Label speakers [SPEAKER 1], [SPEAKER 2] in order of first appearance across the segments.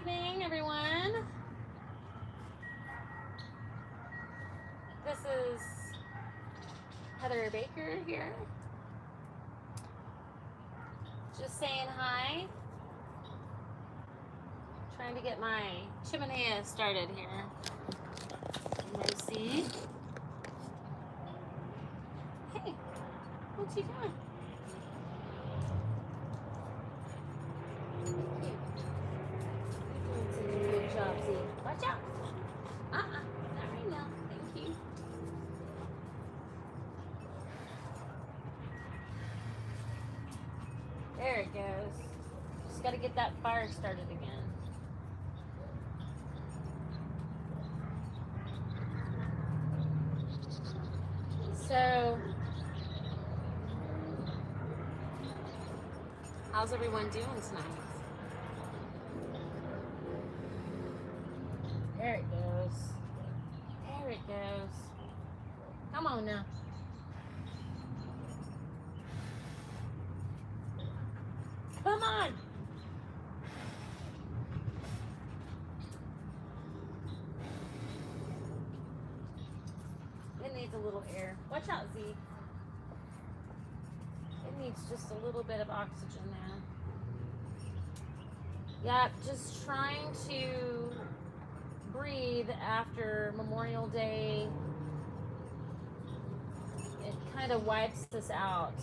[SPEAKER 1] evening, everyone. This is Heather Baker here. Just saying hi. Trying to get my chimenea started here. Mercy. Hey, what you doing? Good job, Z. Watch out. Not right now. Thank you. There it goes. Just got to get that fire started again. So, how's everyone doing tonight? There it goes. There it goes. Come on now. Come on. It needs a little air. Watch out, Z. It needs just a little bit of oxygen there. Yep, just trying to breathe after Memorial Day. It kind of wipes us out,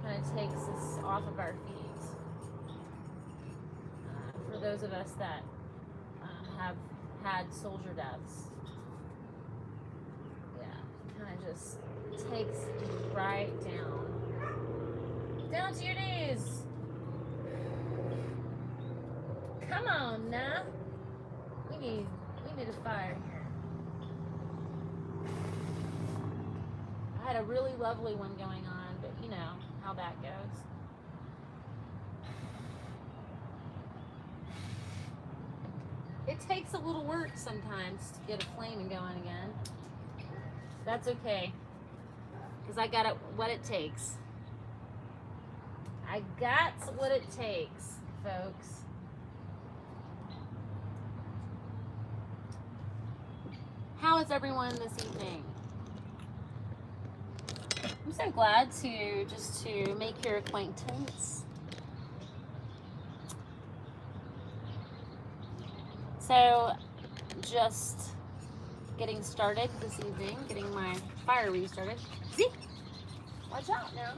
[SPEAKER 1] kind of takes us off of our feet. For those of us that have had soldier deaths, yeah, it kind of just takes you right down to your knees. Come on now. We need a fire here. I had a really lovely one going on, but you know how that goes. It takes a little work sometimes to get a flame going again. That's okay, because I got what it takes. I got what it takes, folks. How is everyone this evening? I'm so glad to make your acquaintance. So, just getting started this evening, getting my fire restarted. See? Watch out now.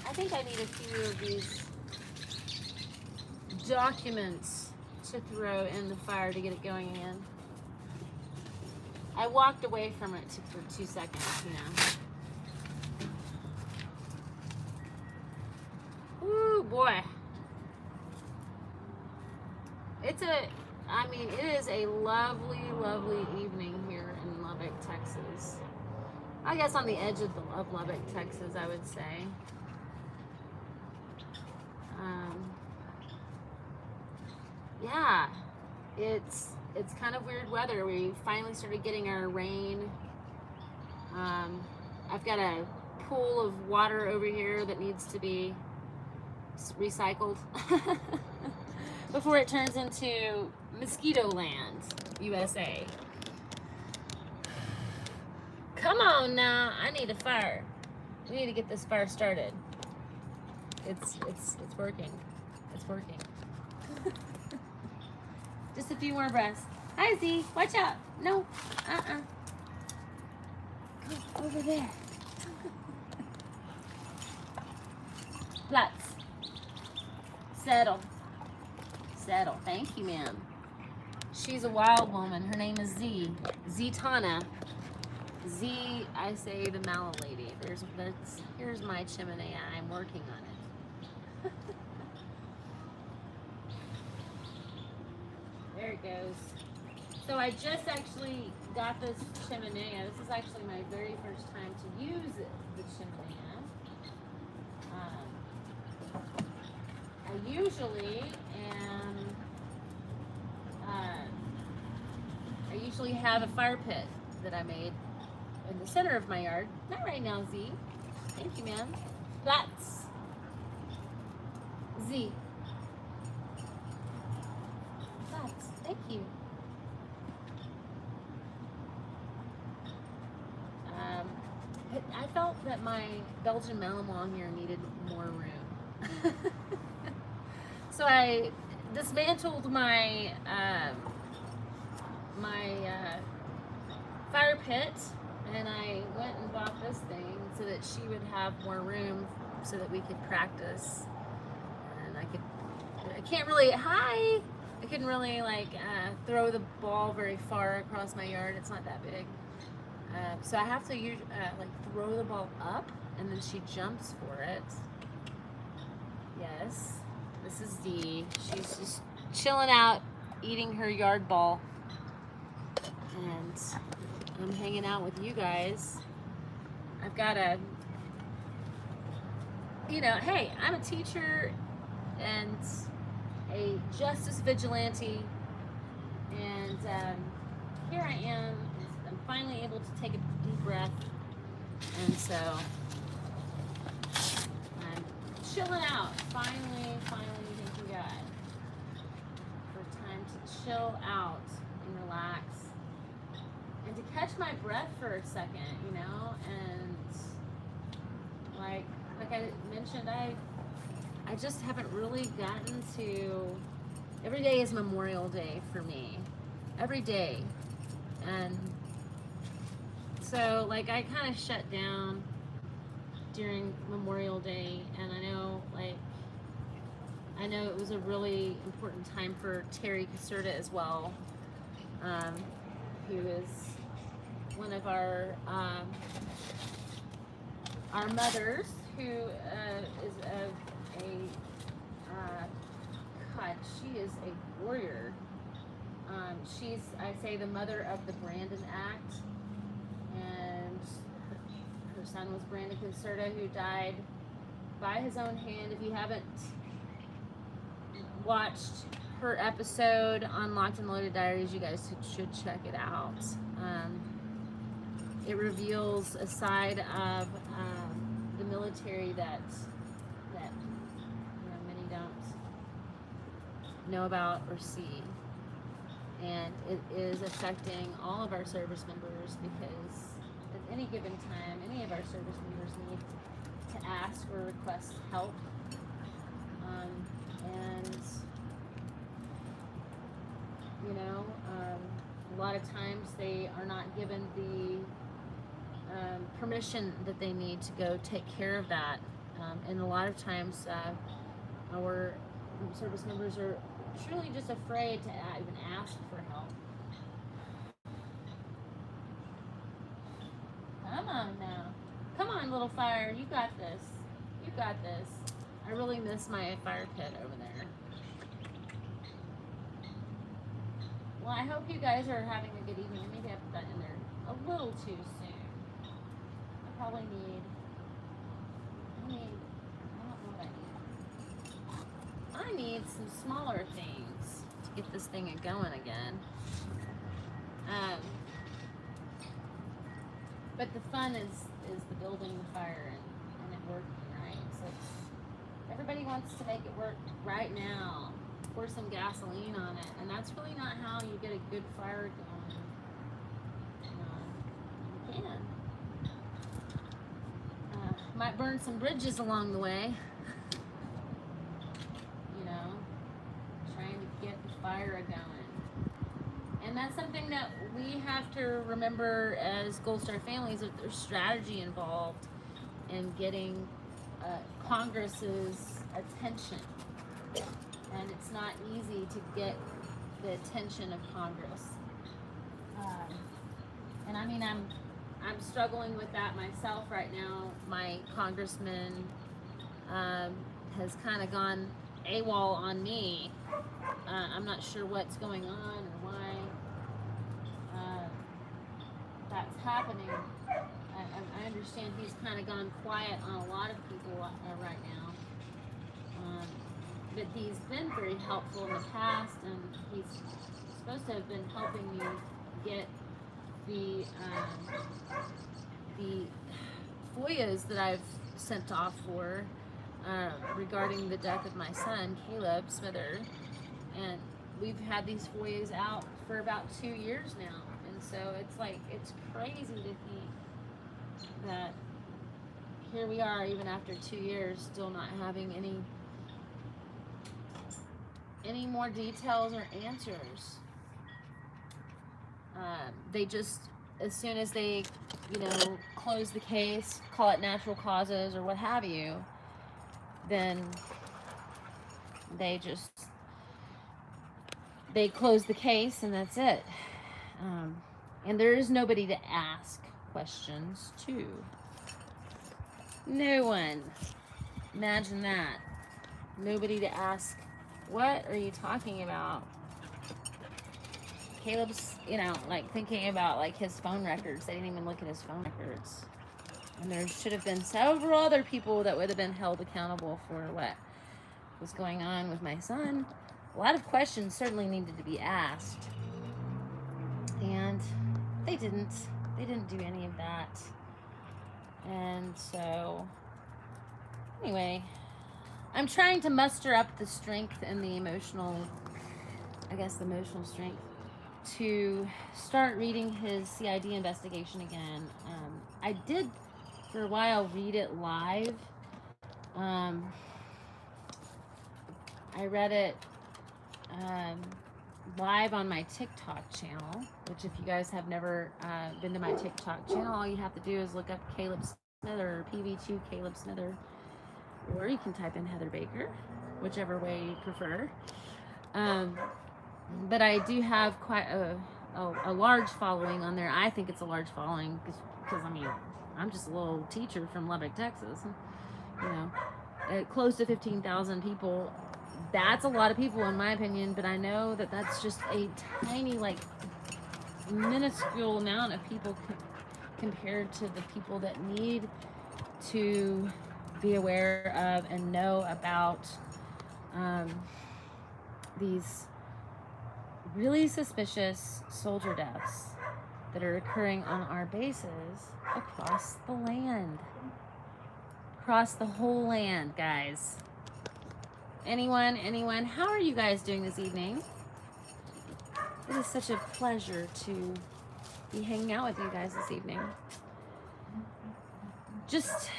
[SPEAKER 1] I think I need a few of these documents to throw in the fire to get it going again. I walked away from it for 2 seconds, you know. Ooh, boy. It is a lovely, lovely evening here in Lubbock, Texas. I guess on the edge of Lubbock, Texas, I would say. Yeah, it's kind of weird weather. We finally started getting our rain. I've got a pool of water over here that needs to be recycled before it turns into mosquito land, USA. Come on now, I need a fire. We need to get this fire started. It's working. It's working. Just a few more breaths. Hi, Z. Watch out. No. Go over there. Platz. Settle. Settle. Thank you, ma'am. She's a wild woman. Her name is Z. Ztana. Z, I say the mallow lady. Here's my chimenea. I'm working on it. There it goes. So I just actually got this chimenea. This is actually my very first time to use the chimenea. I usually have a fire pit that I made in the center of my yard. Not right now, Z. Thank you, ma'am. Platz. Z. Thank you. But I felt that my Belgian Malinois here needed more room. So I dismantled my fire pit, and I went and bought this thing so that she would have more room so that we could practice. And I can't really, I couldn't really like throw the ball very far across my yard. It's not that big. So I have to like throw the ball up, and then she jumps for it. Yes, this is Dee. She's just chilling out, eating her yard ball. And I'm hanging out with you guys. I've got hey, I'm a teacher and a justice vigilante, and here I am. I'm finally able to take a deep breath, and so I'm chilling out. Finally, thank you God for time to chill out and relax. And to catch my breath for a second, and like I mentioned, I just haven't really gotten to. Every day is Memorial Day for me, every day, and so like I kind of shut down during Memorial Day, and I know it was a really important time for Terry Caserta as well, who is one of our mothers, who is God, she is a warrior. She's, I say, the mother of the Brandon Act, and her son was Brandon Caserta, who died by his own hand. If you haven't watched her episode on Locked and Loaded Diaries, you guys should check it out. It reveals a side of the military that many don't know about or see, and it is affecting all of our service members, because at any given time, any of our service members need to ask or request help, and a lot of times they are not given the permission that they need to go take care of that, and a lot of times our service members are truly just afraid to even ask for help. Come on now. Come on, little fire. You got this. You got this. I really miss my fire pit over there. Well, I hope you guys are having a good evening. Maybe I put that in there a little too soon. I probably need, I don't know what I need some smaller things to get this thing going again. But the fun is the building the fire and it working, right? So everybody wants to make it work right now. Pour some gasoline on it, and that's really not how you get a good fire going. You can. Might burn some bridges along the way. Trying to get the fire going. And that's something that we have to remember as Gold Star families, that there's strategy involved in getting Congress's attention. And it's not easy to get the attention of Congress. And I mean, I'm struggling with that myself right now. My congressman has kind of gone AWOL on me. I'm not sure what's going on or why that's happening. I understand he's kind of gone quiet on a lot of people right now. But he's been very helpful in the past, and he's supposed to have been helping me get the FOIAs that I've sent off for regarding the death of my son, Caleb Smither. And we've had these FOIAs out for about 2 years now. And so it's like, it's crazy to think that here we are, even after 2 years, still not having any more details or answers. They just, as soon as they, close the case, call it natural causes or what have you, then they close the case and that's it. And there is nobody to ask questions to. No one. Imagine that. Nobody to ask, what are you talking about? Caleb's, thinking about his phone records. They didn't even look at his phone records. And there should have been several other people that would have been held accountable for what was going on with my son. A lot of questions certainly needed to be asked. And they didn't. They didn't do any of that. And so, anyway, I'm trying to muster up the strength and the emotional strength to start reading his CID investigation again. I did, for a while, read it live. I read it live on my TikTok channel, which if you guys have never been to my TikTok channel, all you have to do is look up Caleb Smither or PV2 Caleb Smither, or you can type in Heather Baker, whichever way you prefer. But I do have quite a large following on there. I think it's a large following because I'm just a little teacher from Lubbock, Texas. Close to 15,000 people. That's a lot of people in my opinion, but I know that that's just a tiny, minuscule amount of people compared to the people that need to be aware of and know about these really suspicious soldier deaths that are occurring on our bases across the land. Across the whole land, guys. Anyone, how are you guys doing this evening? It is such a pleasure to be hanging out with you guys this evening. Just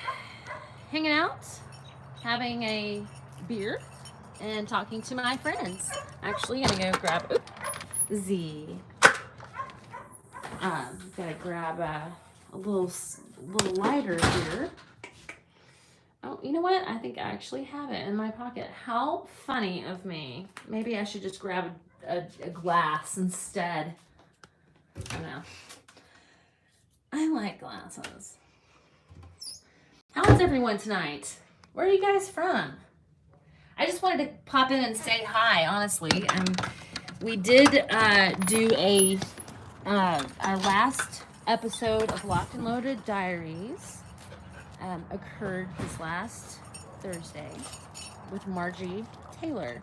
[SPEAKER 1] hanging out, having a beer, and talking to my friends. Actually, gonna go grab Z. Gotta grab a little lighter here. Oh, you know what? I think I actually have it in my pocket. How funny of me. Maybe I should just grab a glass instead. I don't know. I like glasses. How is everyone tonight? Where are you guys from? I just wanted to pop in and say hi, honestly. We did do our last episode of Locked and Loaded Diaries. Occurred this last Thursday with Margie Taylor.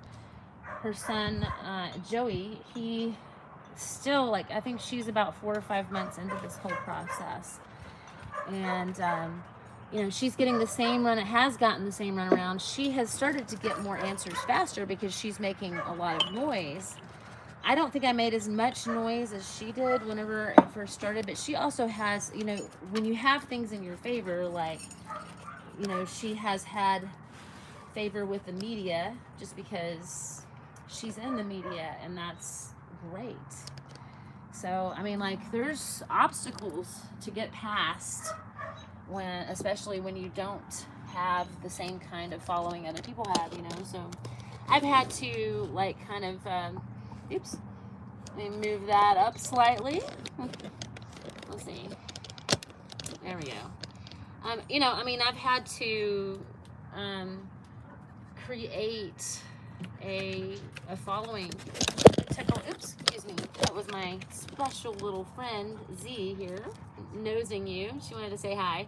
[SPEAKER 1] Her son, Joey, he still, I think she's about 4 or 5 months into this whole process. And, she's getting the same run, has gotten the same run around. She has started to get more answers faster because she's making a lot of noise. I don't think I made as much noise as she did whenever it first started, but she also has, when you have things in your favor, she has had favor with the media just because she's in the media, and that's great. So, there's obstacles to get past especially when you don't have the same kind of following other people have, so I've had to oops, let me move that up slightly. Let's see. There we go. I've had to create a following. Oops, excuse me. That was my special little friend, Z, here, nosing you. She wanted to say hi.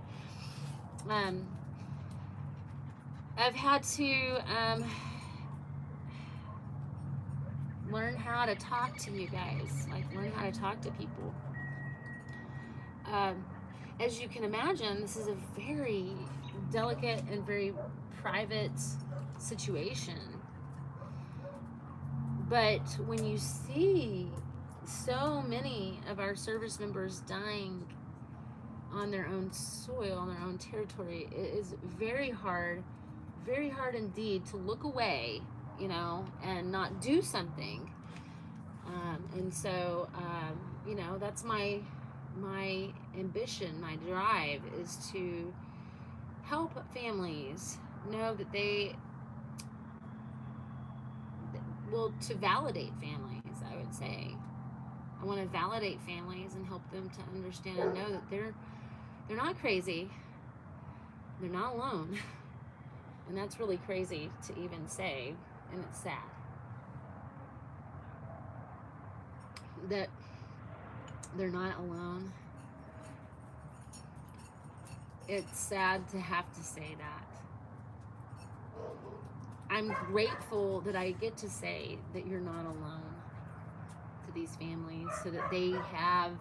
[SPEAKER 1] I've had to learn how to talk to you guys, learn how to talk to people. As you can imagine, this is a very delicate and very private situation. But when you see so many of our service members dying on their own soil, on their own territory, it is very hard indeed to look away, you know, and not do something. And so, you know, that's my ambition, my drive is to help families know that they, well, to validate families, I would say. I want to validate families and help them to understand and know that they're not crazy. They're not alone. And that's really crazy to even say, and it's sad. That they're not alone. It's sad to have to say that. I'm grateful that I get to say that you're not alone to these families, so that they have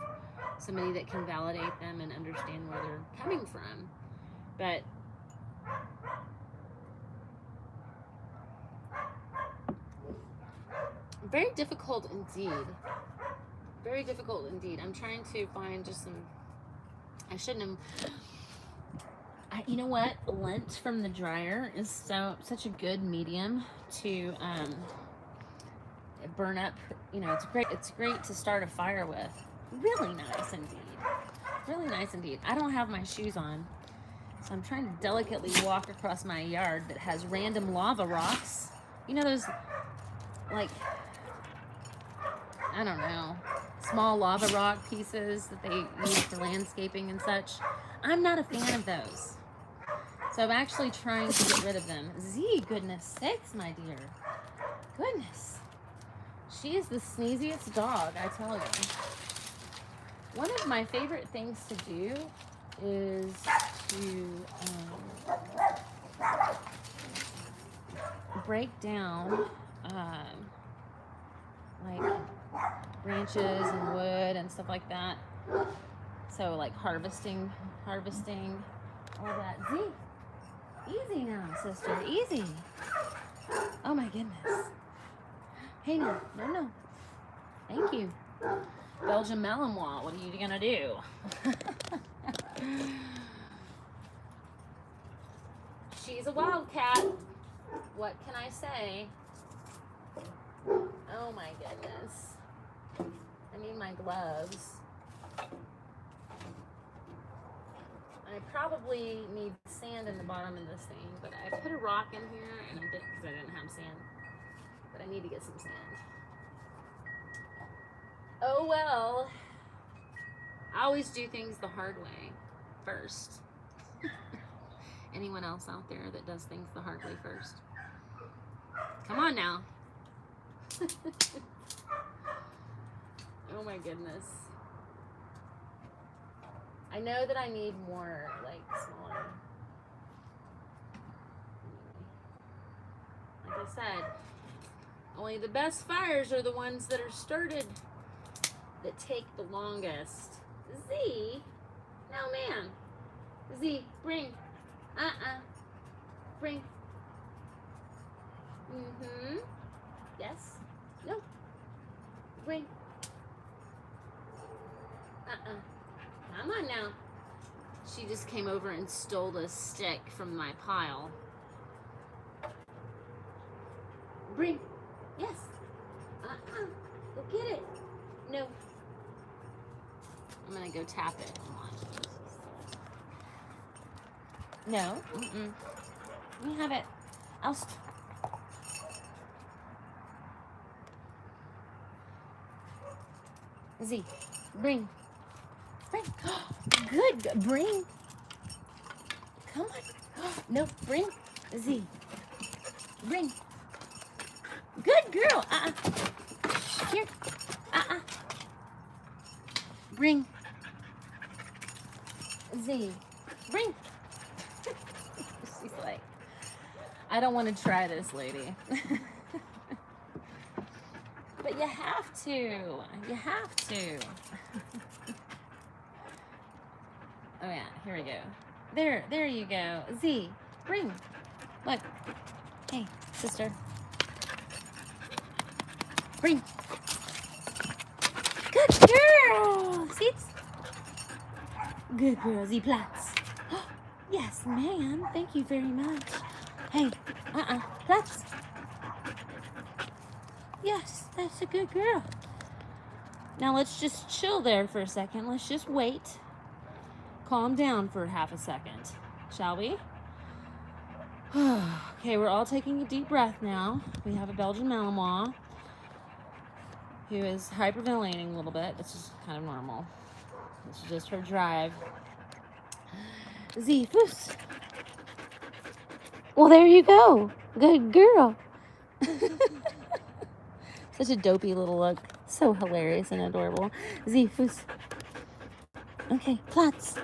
[SPEAKER 1] somebody that can validate them and understand where they're coming from. But very difficult indeed. Very difficult indeed. I'm trying to find just some, I shouldn't have, you know what? Lint from the dryer is such a good medium to burn up. You know, it's great to start a fire with. Really nice indeed. Really nice indeed. I don't have my shoes on, so I'm trying to delicately walk across my yard that has random lava rocks. You know those, like, I don't know, small lava rock pieces that they use for landscaping and such. I'm not a fan of those. So I'm actually trying to get rid of them. Z, goodness sakes, my dear. Goodness. She is the sneeziest dog, I tell you. One of my favorite things to do is to break down like branches and wood and stuff like that. So like harvesting all that. Z, easy now, sister, easy. Oh my goodness. Hey, no. Thank you. Belgian Malinois, what are you gonna do? She's a wildcat. What can I say? Oh my goodness. I need my gloves. I probably need sand in the bottom of this thing, but I put a rock in here and I didn't, because I didn't have sand. But I need to get some sand. Oh well. I always do things the hard way first. Anyone else out there that does things the hard way first? Come on now. Oh my goodness. I know that I need more, like, smaller. Like I said, only the best fires are the ones that are started, that take the longest. Z? No, ma'am. Z, bring. Bring. Mm-hmm. Yes. No. Bring. Come on now. She just came over and stole the stick from my pile. Bring. Yes. Go get it. No. I'm gonna go tap it. No. Let me have it. Z, bring. Good. Bring. Come on. No, bring. Z. Bring. Good girl. Here. Bring. Z. Bring. She's like, I don't want to try this, lady. But you have to. You have to. Oh yeah, here we go. There you go. Z, bring. Look. Hey, sister. Bring. Good girl. Seats. Good girl. Z Platz. Yes, ma'am. Thank you very much. Hey, Platz. Yes, that's a good girl. Now let's just chill there for a second. Let's just wait. Calm down for half a second, shall we? Okay, we're all taking a deep breath now. We have a Belgian Malinois who is hyperventilating a little bit. It's just kind of normal. This is just her drive. Z, Foos. Well, there you go. Good girl. Such a dopey little look. So hilarious and adorable. Z, Foos. Okay, Platz.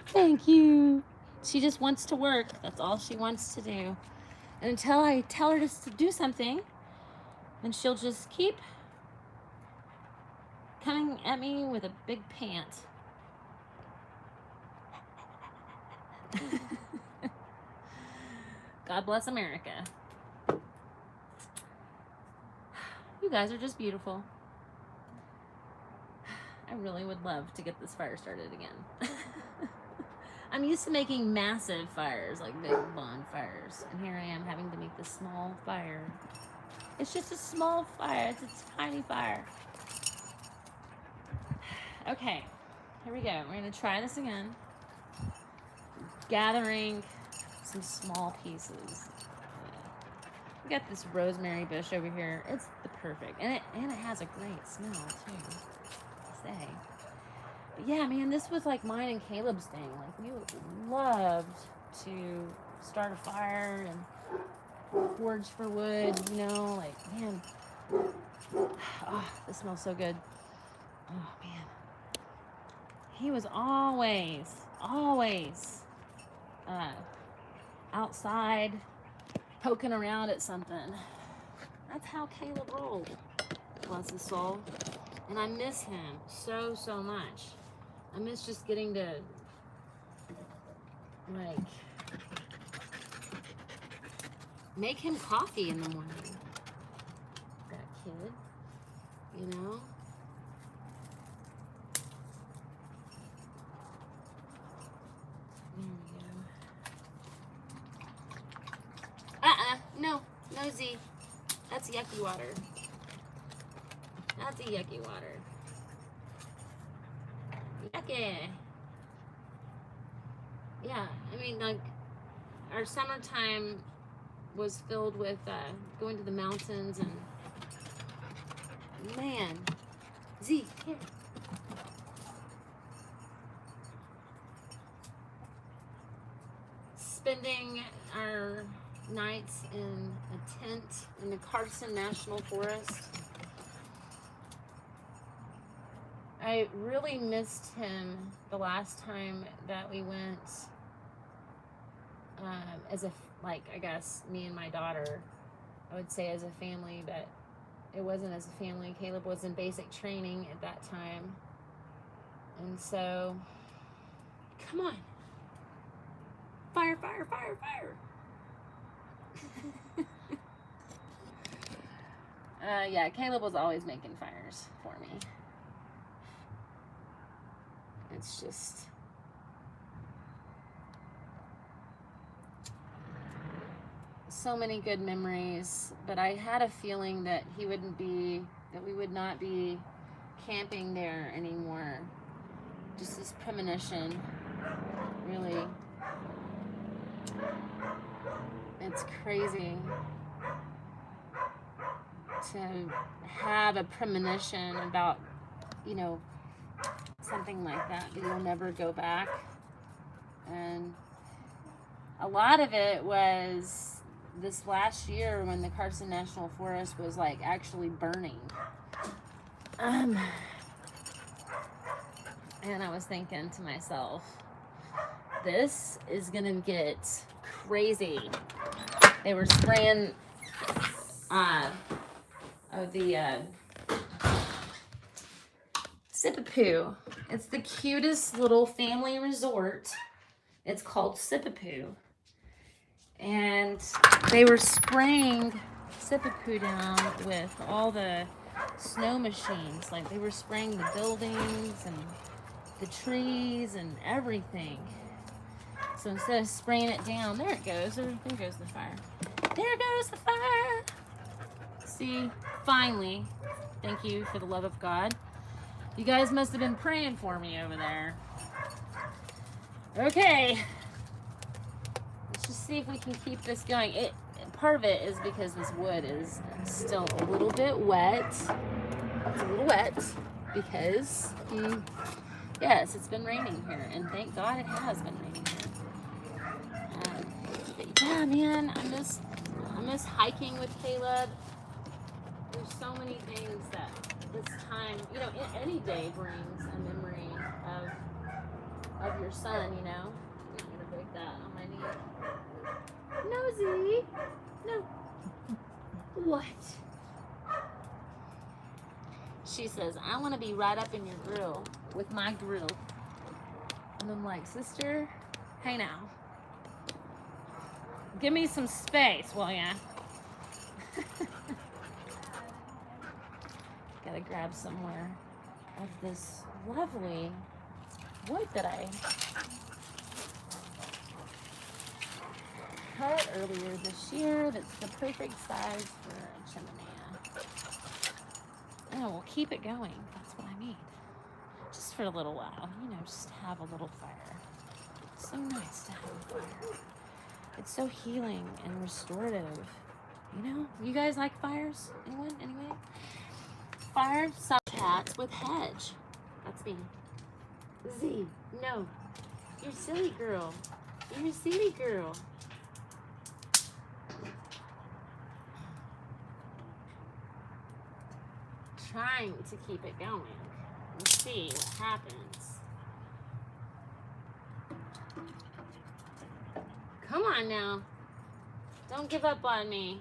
[SPEAKER 1] Thank you. She just wants to work. That's all she wants to do. And until I tell her to do something, then she'll just keep coming at me with a big pant. God bless America. You guys are just beautiful. I really would love to get this fire started again. I'm used to making massive fires, like big bonfires. And here I am having to make this small fire. It's just a small fire. It's a tiny fire. Okay, here we go. We're going to try this again. Gathering some small pieces. We got this rosemary bush over here. It's the perfect. And it has a great smell, too. Say. But yeah, man, this was like mine and Caleb's thing. Like, we loved to start a fire and forage for wood, you know, like, man. Oh, this smells so good. Oh, man. He was always outside poking around at something. That's how Caleb rolled. Bless his soul. And I miss him so much. I miss just getting to, like, make him coffee in the morning. That kid, you know? There we go. No, Z. That's yucky water. That's a yucky water. Yucky. Yeah, I mean, like, our summertime was filled with going to the mountains and, man, Z, here. Spending our nights in a tent in the Carson National Forest. I really missed him the last time that we went I guess, me and my daughter, I would say as a family, but it wasn't as a family. Caleb was in basic training at that time. And so, come on. Fire, fire, fire, fire. Yeah, Caleb was always making fires for me. It's just so many good memories, but I had a feeling that we would not be camping there anymore. Just this premonition, really. It's crazy to have a premonition about, you know, something like that you'll never go back. And a lot of it was this last year when the Carson National Forest was like actually burning. And I was thinking to myself, this is gonna get crazy. They were spraying the Sipapoo. It's the cutest little family resort. It's called Sipapoo. And they were spraying seppuku down with all the snow machines. Like they were spraying the buildings and the trees and everything. So instead of spraying it down, there it goes. There goes the fire. There goes the fire. See, finally, thank you for the love of God. You guys must have been praying for me over there. Okay. Let's just see if we can keep this going. Part of it is because this wood is still a little bit wet. It's a little wet because, yes, it's been raining here. And thank God it has been raining here. But yeah, man, I miss hiking with Caleb. There's so many things that this time, any day brings a memory of your son, I'm gonna break that on my knee. Nosy. No. What? She says, I want to be right up in your grill with my grill. And I'm like, sister, hey now. Give me some space, will ya? Gotta grab some more of this lovely wood that I cut earlier this year. That's the perfect size for a chimney. Oh, we'll keep it going. That's what I need. Just for a little while, just have a little fire. It's so nice to have a fire. It's so healing and restorative. You guys like fires? Anyone? Anyway? Fire, some cats with hedge. That's me. Z, no. You're silly girl. You're a silly girl. Trying to keep it going. Let's see what happens. Come on now. Don't give up on me.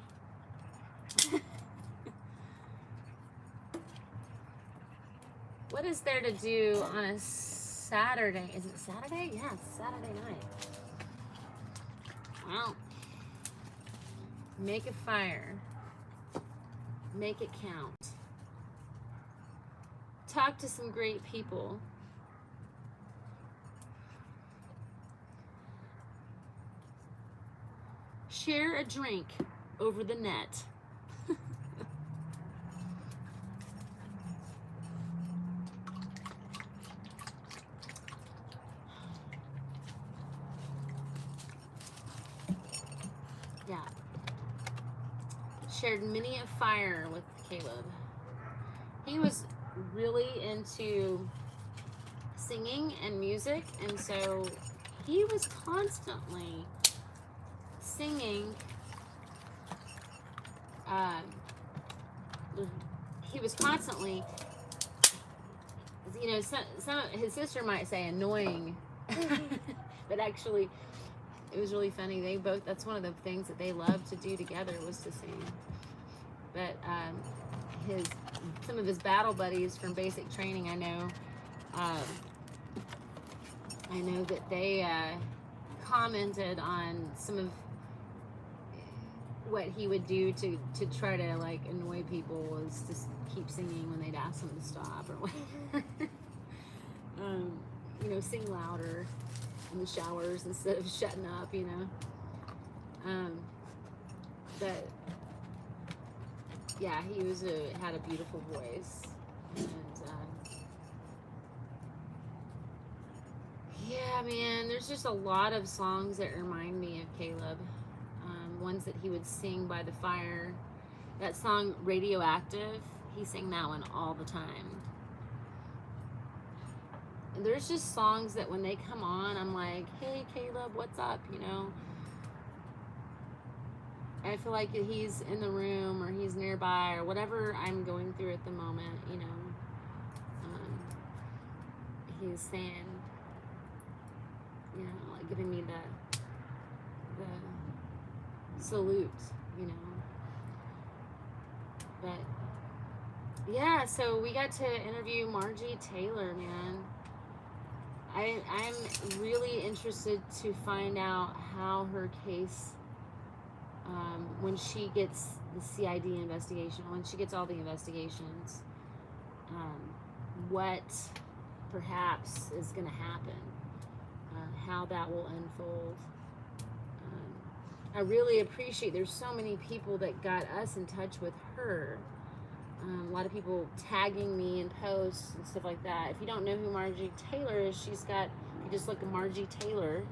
[SPEAKER 1] What is there to do on a Saturday? Is it Saturday? Yeah, it's Saturday night. Well, make a fire. Make it count. Talk to some great people. Share a drink over the net. Yeah. Shared many a fire with Caleb. He was really into singing and music, and so he was constantly singing. He was constantly, some his sister might say annoying, but actually it was really funny. They both, that's one of the things that they loved to do together was to sing. But some of his battle buddies from basic training, I know that they commented on some of what he would do to try to like annoy people was just keep singing when they'd ask him to stop or whatever. Sing louder in the showers instead of shutting up, but yeah, he had a beautiful voice, and yeah, man, there's just a lot of songs that remind me of Caleb. Ones that he would sing by the fire. That song Radioactive, he sang that one all the time. And there's just songs that when they come on, I'm like, hey Caleb, what's up, I feel like he's in the room or he's nearby or whatever I'm going through at the moment, he's saying, like giving me the salute, but yeah, so we got to interview Margie Taylor, man. I'm really interested to find out how her case, when she gets the CID investigation, when she gets all the investigations, what perhaps is going to happen, how that will unfold. I really appreciate, there's so many people that got us in touch with her. A lot of people tagging me in posts and stuff like that. If you don't know who Margie Taylor is, she's got, you just look at Margie Taylor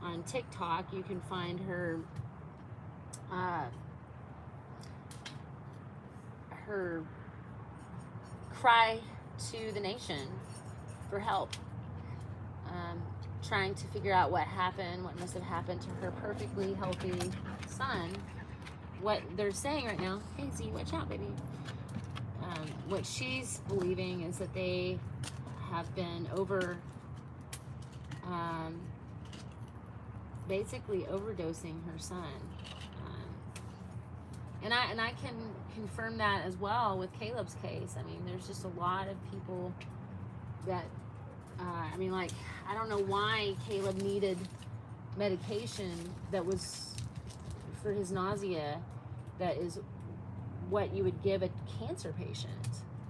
[SPEAKER 1] on TikTok, you can find her her cry to the nation for help, trying to figure out what happened, what must have happened to her perfectly healthy son. What they're saying right now, hey Z, watch out, baby. What she's believing is that they have been basically overdosing her son. And I can confirm that as well with Caleb's case. I mean, there's just a lot of people that, I mean, like, I don't know why Caleb needed medication that was for his nausea, that is what you would give a cancer patient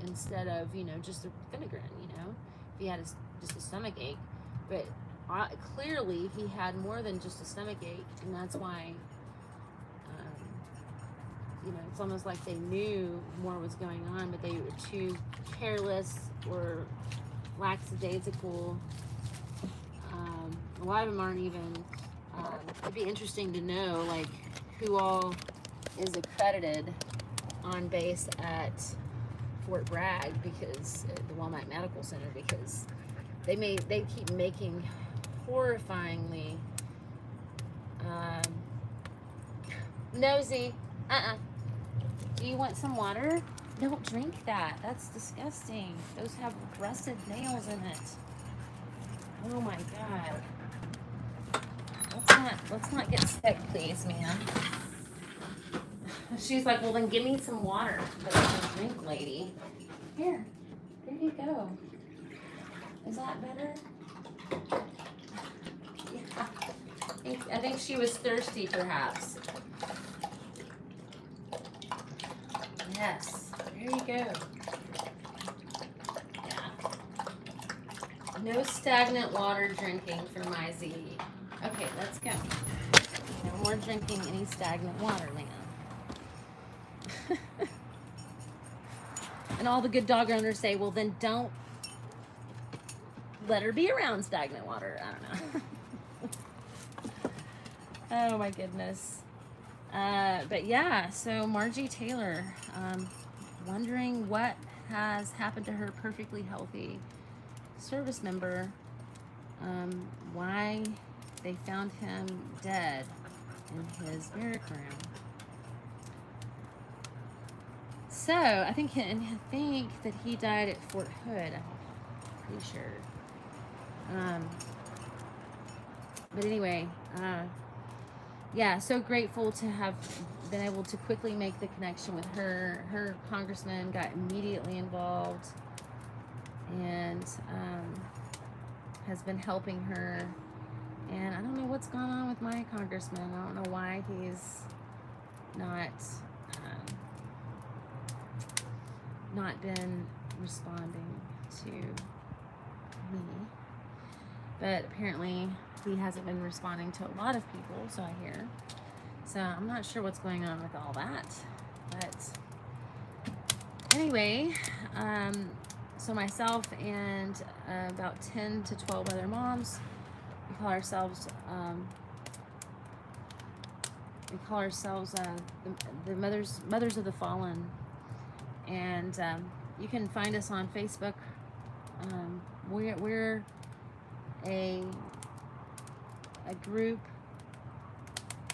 [SPEAKER 1] instead of, you know, just a Finagrin, you know, if he had just a stomach ache. But clearly he had more than just a stomach ache, and that's why, you know, it's almost like they knew more was going on, but they were too careless or lackadaisical. A lot of them aren't even, it'd be interesting to know, like, who all is accredited on base at Fort Bragg, because the Walmart Medical Center, because they keep making horrifyingly nosy. Do you want some water? Don't drink that. That's disgusting. Those have rusted nails in it. Oh my God. Let's not get sick, please, ma'am. She's like, well, then give me some water that I can drink, lady. Here, there you go. Is that better? Yeah. I think she was thirsty, perhaps. Yes, there you go. Yeah. No stagnant water drinking for my Z. Okay, let's go. No more drinking any stagnant water, man. And all the good dog owners say, well, then don't let her be around stagnant water. I don't know. Oh my goodness. But yeah, so Margie Taylor, wondering what has happened to her perfectly healthy service member, why they found him dead in his barrack room. So I think that he died at Fort Hood. I'm pretty sure. But anyway, yeah, so grateful to have been able to quickly make the connection with her. Her congressman got immediately involved and has been helping her. And I don't know what's going on with my congressman. I don't know why he's not been responding to me. But apparently he hasn't been responding to a lot of people, so I hear. So I'm not sure what's going on with all that. But anyway, so myself and about 10 to 12 other moms, we call ourselves the mothers of the fallen. And you can find us on Facebook. We're a group.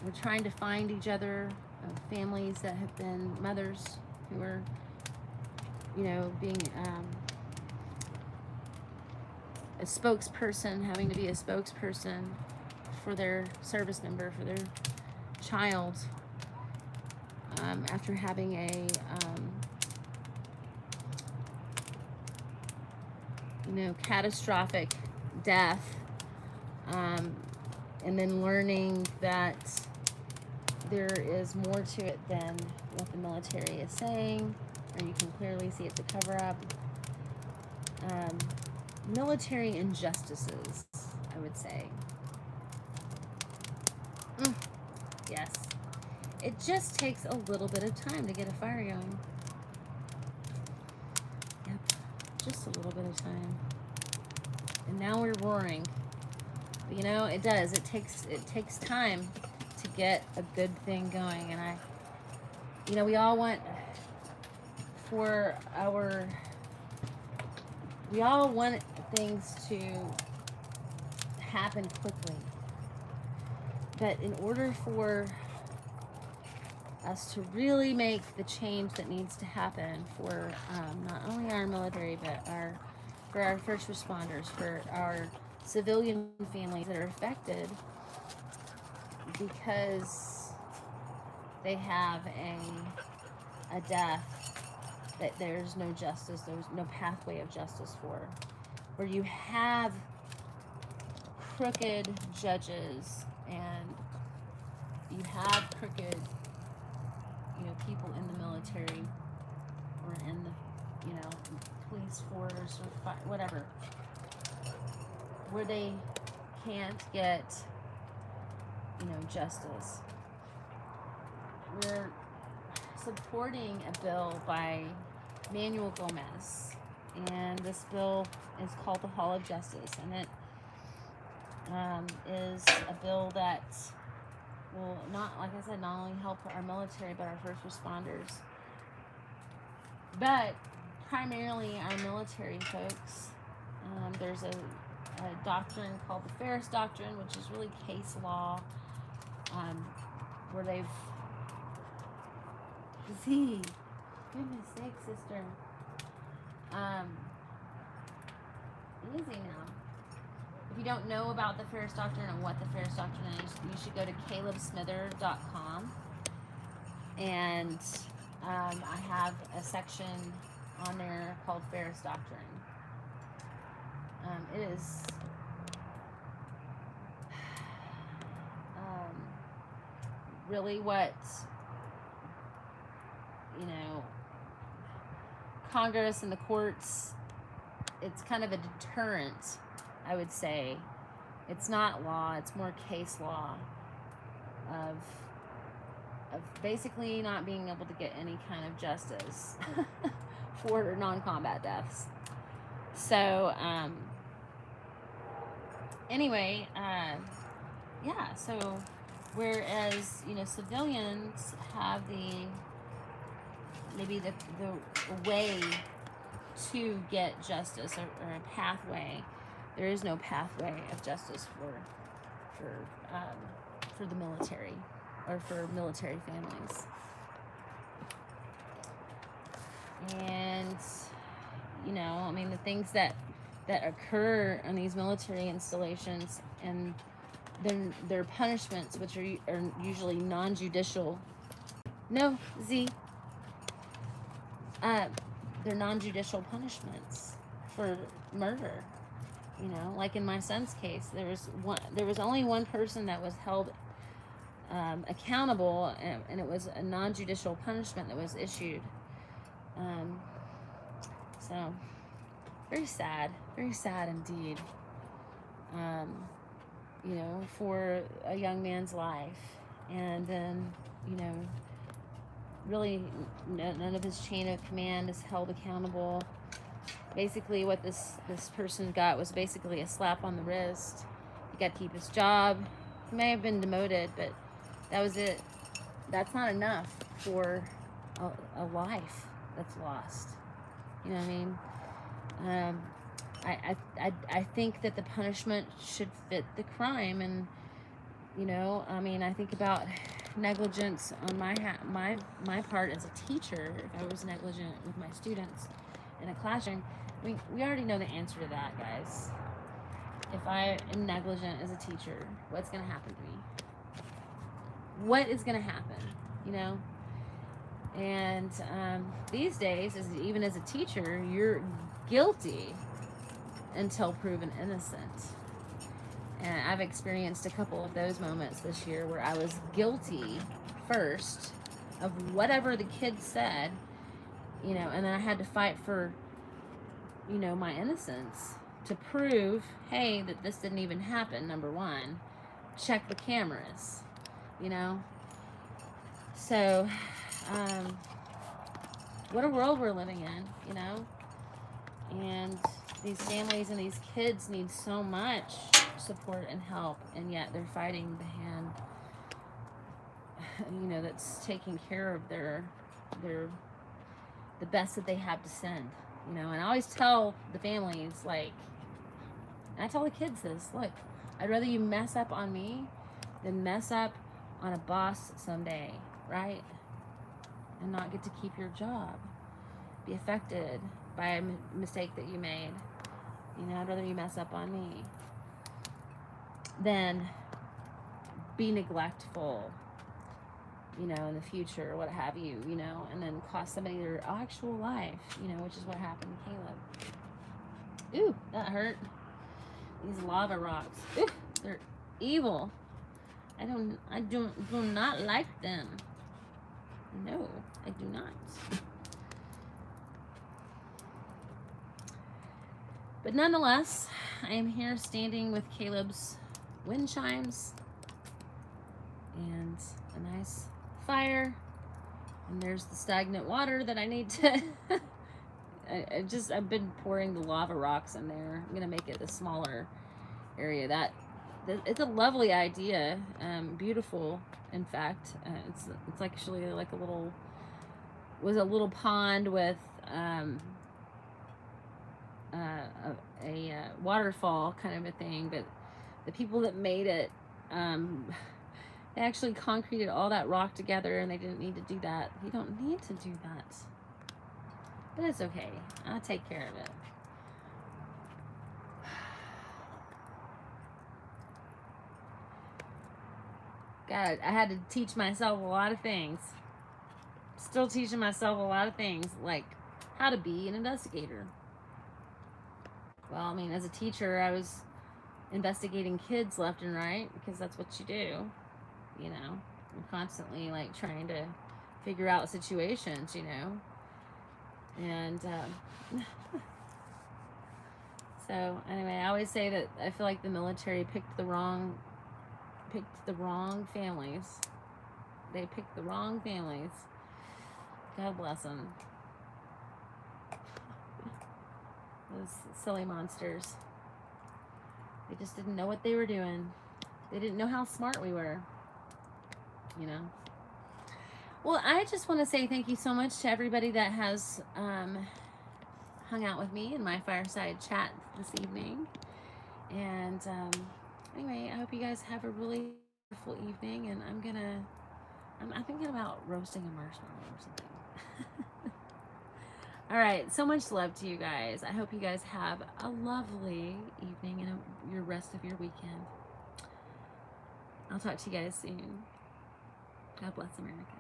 [SPEAKER 1] We're trying to find each other, families that have been mothers who are, you know, being a spokesperson, having to be a spokesperson for their service member, for their child, after having a catastrophic death, and then learning that there is more to it than what the military is saying, or you can clearly see it's a cover-up. Military injustices, I would say. Yes. It just takes a little bit of time to get a fire going. Yep. Just a little bit of time. And now we're roaring. But, you know, it does. It takes time to get a good thing going. And you know, we all want things to happen quickly. But in order for us to really make the change that needs to happen for not only our military, but for our first responders, for our civilian families that are affected because they have a death that there's no justice, there's no pathway of justice for, where you have crooked judges and you have crooked, you know, people in the military or in the, you know, police force or whatever, where they can't get, you know, justice. We're supporting a bill by Manuel Gomez, and this bill is called the Hall of Justice, and it is a bill that will not, like I said, not only help our military but our first responders, but primarily our military folks. There's a doctrine called the Ferris Doctrine, which is really case law, where they've goodness sake, sister, easy now. If you don't know about the Ferris Doctrine and what the Ferris Doctrine is, you should go to calebsmither.com, and I have a section on there called Ferris Doctrine. It is really what, you know, Congress and the courts, it's kind of a deterrent, I would say. It's not law, it's more case law of basically not being able to get any kind of justice for non-combat deaths. So, anyway, yeah, so whereas, you know, civilians have maybe the way to get justice, or a pathway, there is no pathway of justice for the military or for military families. And, you know, I mean, the things that occur on these military installations, and their punishments, which are usually non-judicial. No, Z. They're non-judicial punishments for murder. You know, like in my son's case, there was only one person that was held accountable, and it was a non-judicial punishment that was issued. So very sad indeed. You know, for a young man's life, and then, you know, really none of his chain of command is held accountable. Basically what this person got was basically a slap on the wrist. He got to keep his job. He may have been demoted, but that was it. That's not enough for a life that's lost. You know what I mean? I think that the punishment should fit the crime, and, you know, I mean, I think about negligence on my part as a teacher. If I was negligent with my students in a classroom, I mean, we already know the answer to that, guys. If I am negligent as a teacher, what's going to happen to me? What is going to happen? You know? And these days, even as a teacher, you're guilty until proven innocent. And I've experienced a couple of those moments this year where I was guilty first of whatever the kid said, you know, and then I had to fight for, you know, my innocence to prove, hey, that this didn't even happen, number one. Check the cameras, you know. So, what a world we're living in, you know. And these families and these kids need so much support and help, and yet they're fighting the hand, you know, that's taking care of their the best that they have to send, you know. And I always tell the families, like, and I tell the kids this, look, I'd rather you mess up on me than mess up on a boss someday, right? And not get to keep your job, be affected by a mistake that you made. You know, I'd rather you mess up on me than be neglectful, you know, in the future, or what have you, you know, and then cost somebody their actual life, you know, which is what happened to Caleb. Ooh, that hurt. These lava rocks. Ooh, they're evil. I do not like them. No, I do not. But nonetheless, I am here standing with Caleb's wind chimes and a nice fire. And there's the stagnant water that I need to... I've been pouring the lava rocks in there. I'm gonna make it a smaller area. It's a lovely idea, beautiful. In fact, it's actually like a little pond with a waterfall kind of a thing. But the people that made it, they actually concreted all that rock together, and they didn't need to do that. You don't need to do that. But it's okay. I'll take care of it. God, I had to teach myself a lot of things. Still teaching myself a lot of things, like how to be an investigator. Well, I mean, as a teacher, I was investigating kids left and right, because that's what you do, you know. I'm constantly, like, trying to figure out situations, you know. And so anyway, I always say that I feel like the military picked the wrong families. They picked the wrong families. God bless them. Those silly monsters. They just didn't know what they were doing. They didn't know how smart we were, you know. Well, I just want to say thank you so much to everybody that has hung out with me in my fireside chat this evening. And anyway, I hope you guys have a really wonderful evening. And I'm thinking about roasting a marshmallow or something. All right, so much love to you guys. I hope you guys have a lovely evening and your rest of your weekend. I'll talk to you guys soon. God bless America.